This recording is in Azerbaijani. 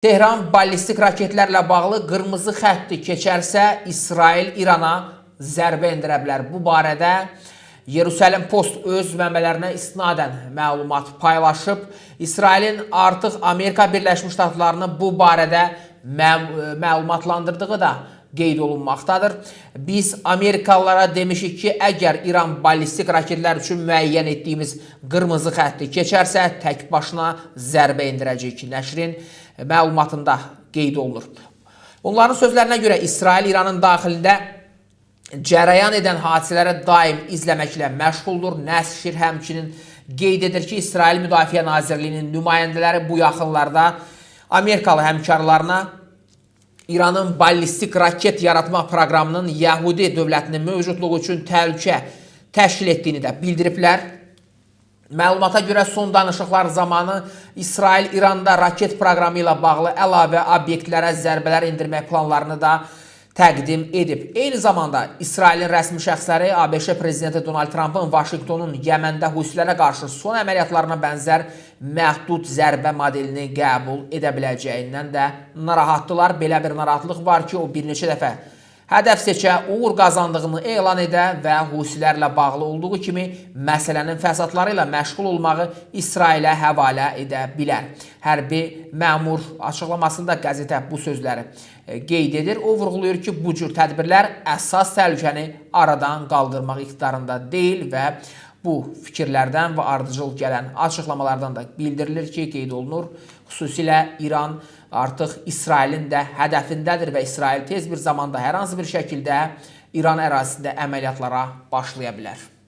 Tehran ballistik raketlərlə bağlı qırmızı xətti keçərsə, İsrail İrana zərbə endirə bilər. Bu barədə Yerusəlim Post öz mənbələrinə istinadən məlumat paylaşıb. İsrailin artıq Amerika Birləşmiş Ştatlarını bu barədə məlumatlandırdığı da qeyd olunmaqdadır. Biz Amerikalılara demişik ki, əgər İran ballistik raketlər üçün müəyyən etdiyimiz qırmızı xətti keçərsə, tək başına zərbə endirəcəyik. Nəşrin məlumatında qeyd olunur. Onların sözlərinə görə İsrail İranın daxilində cərəyan edən hadisələri daim izləməklə məşğuldur. Nəşr həmçinin qeyd edir ki, İsrail Müdafiə Nazirliyinin nümayəndələri bu yaxınlarda Amerikalı həmkarlarına İranın ballistik raket yaratma proqramının Yəhudi dövlətinin mövcudluğu üçün təhlükə təşkil etdiyini də bildiriblər. Məlumata görə son danışıqlar zamanı İsrail İranda raket proqramı ilə bağlı əlavə obyektlərə zərbələr endirmək planlarını da təqdim edib. Eyni zamanda İsrailin rəsmi şəxsləri ABŞ prezidenti Donald Trumpın Vaşinqtonun Yəməndə Husilərə qarşı son əməliyyatlarına bənzər məhdud zərbə modelini qəbul edə biləcəyindən də narahatdılar. Belə bir narahatlıq var ki, o bir neçə dəfə hədəf seçə uğur qazandığını elan edə və Husilərlə bağlı olduğu kimi məsələnin fəsadları ilə məşğul olmağı İsrailə həvalə edə bilər. Hərbi məmur açıqlamasında qəzetə bu sözləri qeyd edir. O vurğulayır ki, bu cür tədbirlər əsas təhlükəni aradan qaldırmaq iqtidarında deyil və bu fikirlərdən və ardıcıl gələn açıqlamalardan da bildirilir ki, qeyd olunur. Xüsusilə İran artıq İsrailin də hədəfindədir və İsrail tez bir zamanda hər hansı bir şəkildə İran ərazisində əməliyyatlara başlaya bilər.